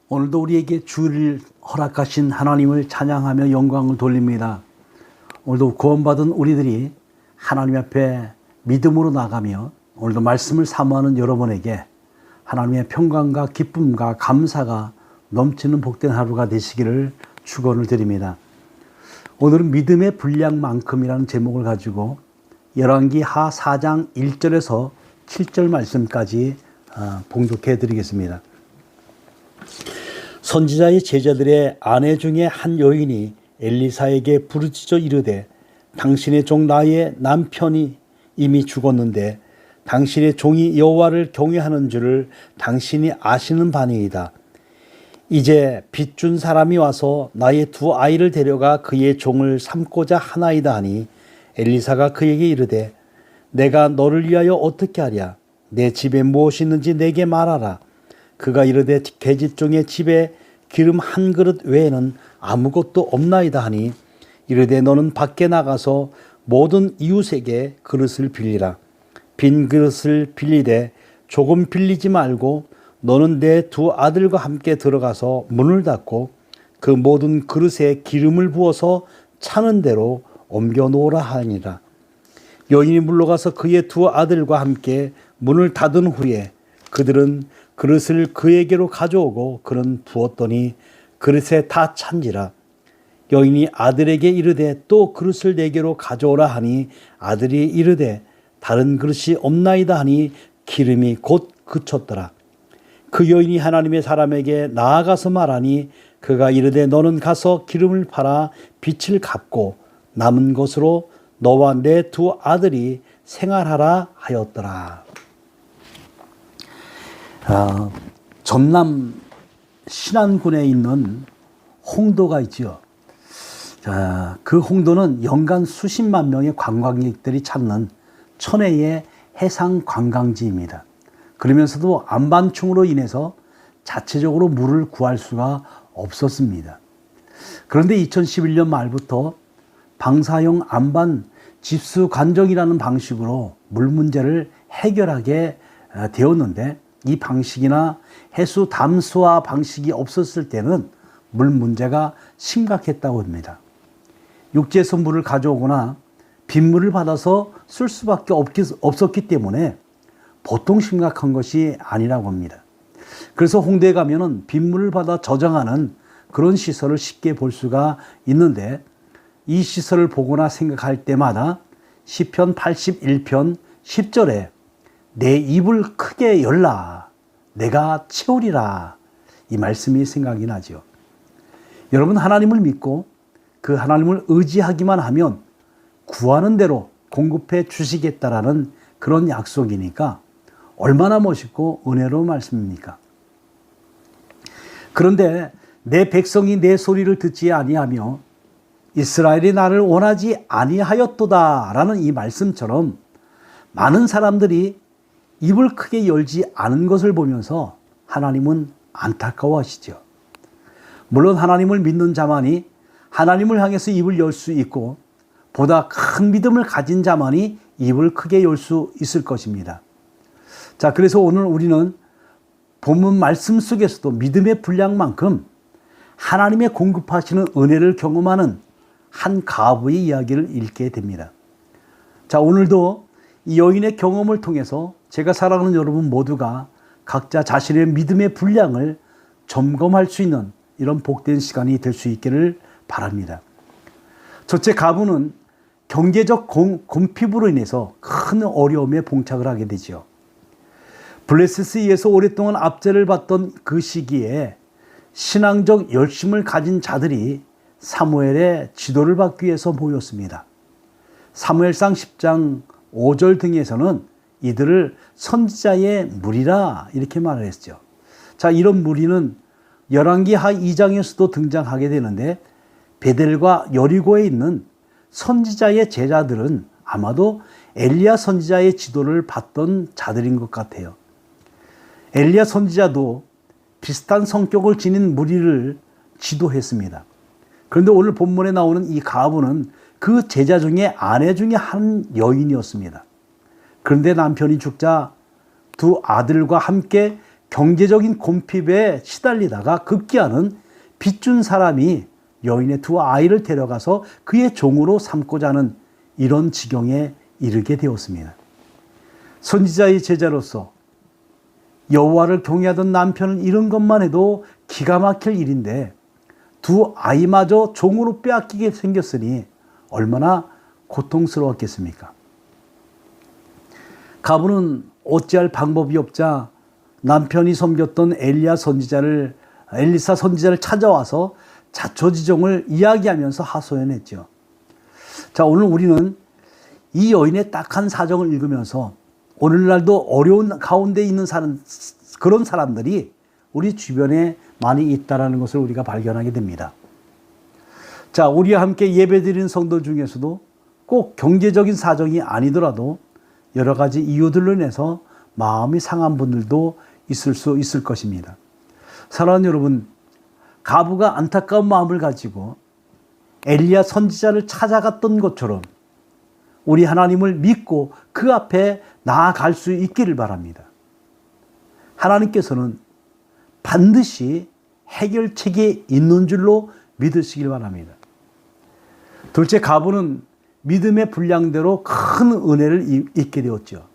오늘도 우리에게 주를 허락하신 하나님을 찬양하며 영광을 돌립니다. 오늘도 구원받은 우리들이 하나님 앞에 믿음으로 나가며 오늘도 말씀을 사모하는 여러분에게 하나님의 평강과 기쁨과 감사가 넘치는 복된 하루가 되시기를 축원을 드립니다. 오늘은 믿음의 분량만큼이라는 제목을 가지고 열왕기하 4장 1절에서 7절 말씀까지 봉독해 드리겠습니다. 선지자의 제자들의 아내 중에 한 여인이 엘리사에게 부르짖어 이르되 당신의 종 나의 남편이 이미 죽었는데 당신의 종이 여호와를 경외하는 줄을 당신이 아시는 바니이다. 이제 빚준 사람이 와서 나의 두 아이를 데려가 그의 종을 삼고자 하나이다 하니 엘리사가 그에게 이르되 내가 너를 위하여 어떻게 하랴? 내 집에 무엇이 있는지 내게 말하라. 그가 이르되 계집종의 집에 기름 한 그릇 외에는 아무것도 없나이다 하니 이르되 너는 밖에 나가서 모든 이웃에게 그릇을 빌리라. 빈 그릇을 빌리되 조금 빌리지 말고 너는 내 두 아들과 함께 들어가서 문을 닫고 그 모든 그릇에 기름을 부어서 차는 대로 옮겨 놓으라 하니라. 여인이 물러가서 그의 두 아들과 함께 문을 닫은 후에 그들은 그릇을 그에게로 가져오고 그는 부었더니 그릇에 다 찬지라. 여인이 아들에게 이르되 또 그릇을 내게로 가져오라 하니 아들이 이르되 다른 그릇이 없나이다 하니 기름이 곧 그쳤더라. 그 여인이 하나님의 사람에게 나아가서 말하니 그가 이르되 너는 가서 기름을 팔아 빚을 갚고 남은 것으로 너와 내 두 아들이 생활하라 하였더라. 전남 신안군에 있는 홍도가 있죠. 그 홍도는 연간 수십만 명의 관광객들이 찾는 천혜의 해상 관광지입니다. 그러면서도 안반충으로 인해서 자체적으로 물을 구할 수가 없었습니다. 그런데 2011년 말부터 방사형 안반 집수 관정이라는 방식으로 물 문제를 해결하게 되었는데 이 방식이나 해수 담수화 방식이 없었을 때는 물 문제가 심각했다고 합니다. 육지에서 물을 가져오거나 빗물을 받아서 쓸 수밖에 없었기 때문에 보통 심각한 것이 아니라고 합니다. 그래서 홍대에 가면은 빗물을 받아 저장하는 그런 시설을 쉽게 볼 수가 있는데 이 시설을 보거나 생각할 때마다 시편 81편 10절에 내 입을 크게 열라 내가 채우리라 이 말씀이 생각이 나죠. 여러분 하나님을 믿고 그 하나님을 의지하기만 하면 구하는 대로 공급해 주시겠다라는 그런 약속이니까 얼마나 멋있고 은혜로운 말씀입니까? 그런데 내 백성이 내 소리를 듣지 아니하며 이스라엘이 나를 원하지 아니하였도다라는 이 말씀처럼 많은 사람들이 입을 크게 열지 않은 것을 보면서 하나님은 안타까워하시죠. 물론 하나님을 믿는 자만이 하나님을 향해서 입을 열 수 있고 보다 큰 믿음을 가진 자만이 입을 크게 열 수 있을 것입니다. 자, 그래서 오늘 우리는 본문 말씀 속에서도 믿음의 분량만큼 하나님의 공급하시는 은혜를 경험하는 한 가부의 이야기를 읽게 됩니다. 자, 오늘도 이 여인의 경험을 통해서 제가 사랑하는 여러분 모두가 각자 자신의 믿음의 분량을 점검할 수 있는 이런 복된 시간이 될 수 있기를 바랍니다. 첫째 가부는 경제적 곤핍으로 인해서 큰 어려움에 봉착을 하게 되죠. 블레셋에 오랫동안 압제를 받던 그 시기에 신앙적 열심을 가진 자들이 사무엘의 지도를 받기 위해서 모였습니다. 사무엘상 10장 5절 등에서는 이들을 선지자의 무리라 이렇게 말을 했죠. 자, 이런 무리는 열왕기하 2장에서도 등장하게 되는데 베델과 여리고에 있는 선지자의 제자들은 아마도 엘리야 선지자의 지도를 받던 자들인 것 같아요. 엘리야 선지자도 비슷한 성격을 지닌 무리를 지도했습니다. 그런데 오늘 본문에 나오는 이 가부는 그 제자 중에 아내 중에 한 여인이었습니다. 그런데 남편이 죽자 두 아들과 함께 경제적인 곤핍에 시달리다가 급기야는 빚준 사람이 여인의 두 아이를 데려가서 그의 종으로 삼고자 하는 이런 지경에 이르게 되었습니다. 선지자의 제자로서 여호와를 경외하던 남편을 잃은 것만 해도 기가 막힐 일인데 두 아이마저 종으로 빼앗기게 생겼으니 얼마나 고통스러웠겠습니까? 가부는 어찌할 방법이 없자 남편이 섬겼던 엘리사 선지자를 찾아와서 자초지종을 이야기하면서 하소연했죠. 자, 오늘 우리는 이 여인의 딱한 사정을 읽으면서 오늘날도 어려운 가운데 있는 그런 사람들이 우리 주변에 많이 있다는 것을 우리가 발견하게 됩니다. 자, 우리와 함께 예배드리는 성도 중에서도 꼭 경제적인 사정이 아니더라도 여러 가지 이유들로 인해서 마음이 상한 분들도 있을 수 있을 것입니다. 사랑하는 여러분, 가부가 안타까운 마음을 가지고 엘리야 선지자를 찾아갔던 것처럼 우리 하나님을 믿고 그 앞에 나아갈 수 있기를 바랍니다. 하나님께서는 반드시 해결책이 있는 줄로 믿으시길 바랍니다. 둘째, 가부는 믿음의 분량대로 큰 은혜를 입게 되었죠.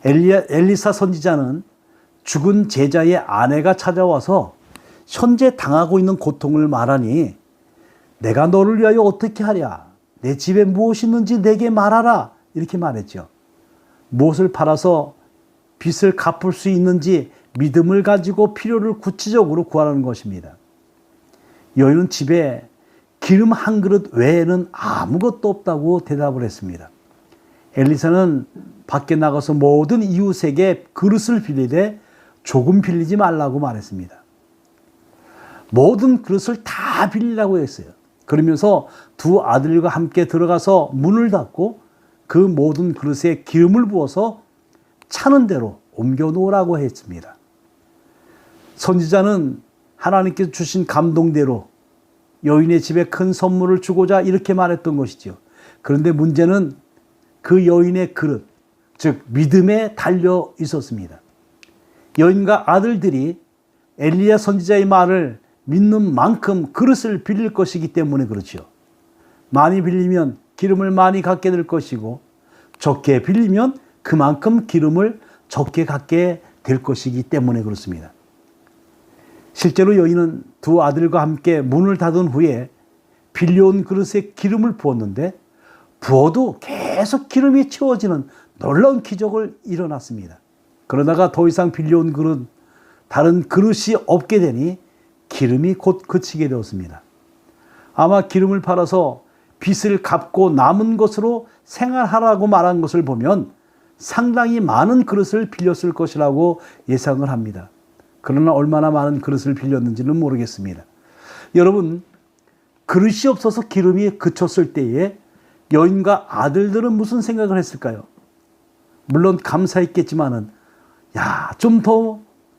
엘리사 선지자는 죽은 제자의 아내가 찾아와서 현재 당하고 있는 고통을 말하니 내가 너를 위하여 어떻게 하랴? 내 집에 무엇이 있는지 내게 말하라. 이렇게 말했죠. 무엇을 팔아서 빚을 갚을 수 있는지 믿음을 가지고 필요를 구체적으로 구하는 것입니다. 여인은 집에 기름 한 그릇 외에는 아무것도 없다고 대답을 했습니다. 엘리사는 밖에 나가서 모든 이웃에게 그릇을 빌리되 조금 빌리지 말라고 말했습니다. 모든 그릇을 다 빌리라고 했어요. 그러면서 두 아들과 함께 들어가서 문을 닫고 그 모든 그릇에 기름을 부어서 차는 대로 옮겨 놓으라고 했습니다. 선지자는 하나님께서 주신 감동대로 여인의 집에 큰 선물을 주고자 이렇게 말했던 것이죠. 그런데 문제는 그 여인의 그릇, 즉 믿음에 달려 있었습니다. 여인과 아들들이 엘리야 선지자의 말을 믿는 만큼 그릇을 빌릴 것이기 때문에 그렇죠. 많이 빌리면 기름을 많이 갖게 될 것이고 적게 빌리면 그만큼 기름을 적게 갖게 될 것이기 때문에 그렇습니다. 실제로 여인은 두 아들과 함께 문을 닫은 후에 빌려온 그릇에 기름을 부었는데 부어도 계속 기름이 채워지는 놀라운 기적을 일어났습니다. 그러다가 더 이상 빌려온 그릇, 다른 그릇이 없게 되니 기름이 곧 그치게 되었습니다. 아마 기름을 팔아서 빚을 갚고 남은 것으로 생활하라고 말한 것을 보면 상당히 많은 그릇을 빌렸을 것이라고 예상을 합니다. 그러나 얼마나 많은 그릇을 빌렸는지는 모르겠습니다. 여러분, 그릇이 없어서 기름이 그쳤을 때에 여인과 아들들은 무슨 생각을 했을까요? 물론 감사했겠지만은 좀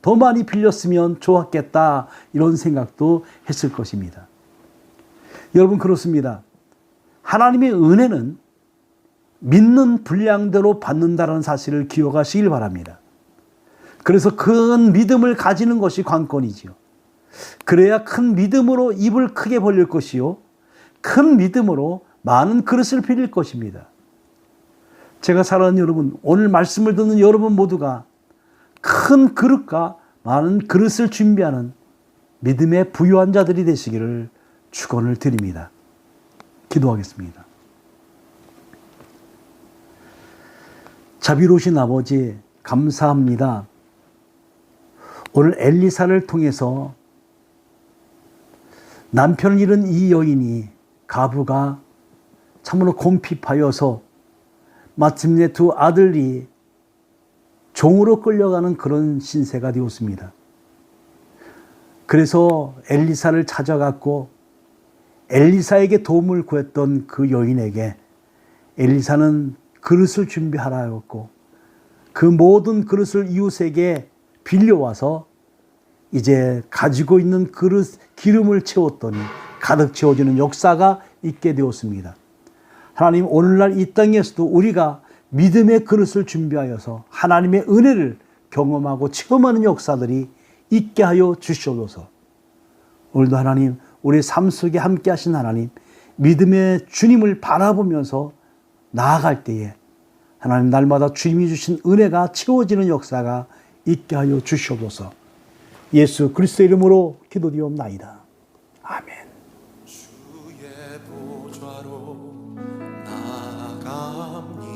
더 많이 빌렸으면 좋았겠다 이런 생각도 했을 것입니다. 여러분, 그렇습니다. 하나님의 은혜는 믿는 분량대로 받는다는 사실을 기억하시길 바랍니다. 그래서 큰 믿음을 가지는 것이 관건이지요. 그래야 큰 믿음으로 입을 크게 벌릴 것이요, 큰 믿음으로 많은 그릇을 빌릴 것입니다. 제가 사랑하는 여러분, 오늘 말씀을 듣는 여러분 모두가 큰 그릇과 많은 그릇을 준비하는 믿음의 부유한 자들이 되시기를 축원을 드립니다. 기도하겠습니다. 자비로우신 아버지, 감사합니다. 오늘 엘리사를 통해서 남편을 잃은 이 여인이, 가부가 참으로 곰핍하여서 마침내 두 아들이 종으로 끌려가는 그런 신세가 되었습니다. 그래서 엘리사를 찾아갔고 엘리사에게 도움을 구했던 그 여인에게 엘리사는 그릇을 준비하라 하였고 그 모든 그릇을 이웃에게 빌려와서 이제 가지고 있는 그릇 기름을 채웠더니 가득 채워지는 역사가 있게 되었습니다. 하나님, 오늘날 이 땅에서도 우리가 믿음의 그릇을 준비하여서 하나님의 은혜를 경험하고 체험하는 역사들이 있게 하여 주시옵소서. 오늘도 하나님, 우리 삶 속에 함께 하신 하나님, 믿음의 주님을 바라보면서 나아갈 때에 하나님, 날마다 주님이 주신 은혜가 채워지는 역사가 있게 하여 주시옵소서. 예수 그리스도의 이름으로 기도드리옵나이다. 아멘. 주의 보좌로 나아갑니다.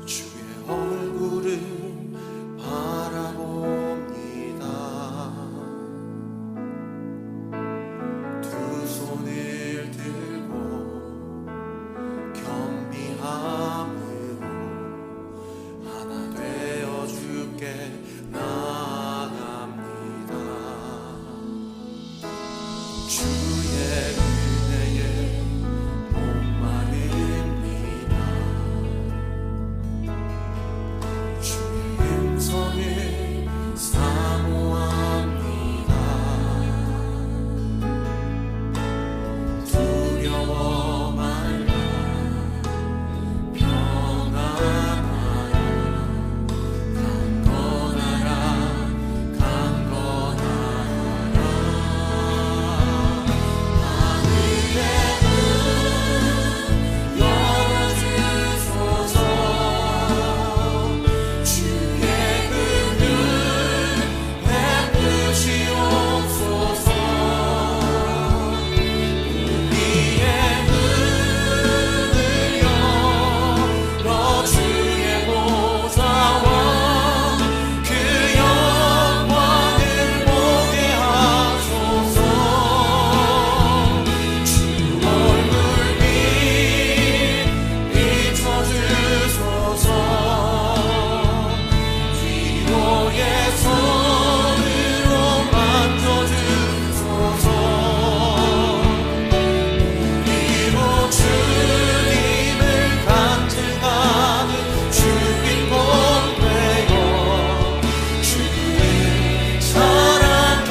주의 얼굴을 바라봅니다. 두 손을 들고 겸비함으로 하나 되어 주께 나아갑니다. 주의 은혜에 목마릅니다. 주의 음성을 사모합니다. 두려워 말라 평안하라 강건하라 강건하라. 하늘의 문 열어주소서. 주의 긍휼 베푸시옵소서. 우리의 문을 열어 주의 보좌와 그 영광을 보게 하소서. 주 얼굴 비춰주소서. 위로의 손으로 만져주소서. 우리로 주님을 간증하는 주인공 되어 주를 사랑케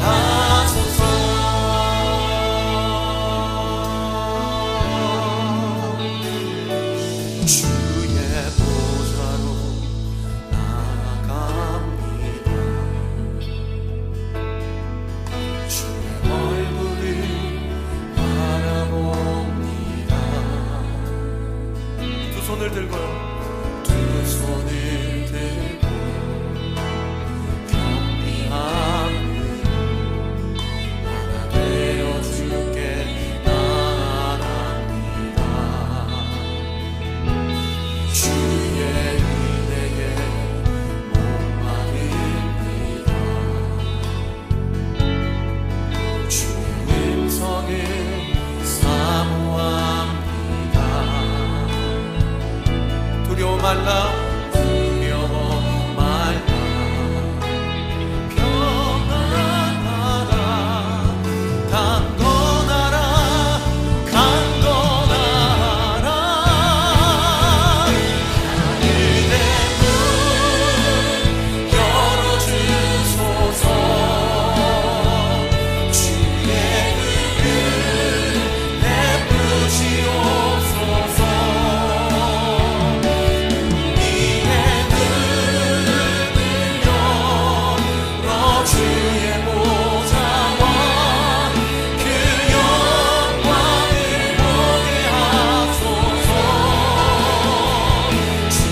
하소서. 주의 보좌로 나아갑니다. 주의 얼굴을 바라봅니다. 두 손을 들고요. 두 손을 들고 겸비함으로 하나 되어 주께 나아갑니다. 주의 은혜에 목마릅니다. 주의 음성을 사모합니다. 두려워 말라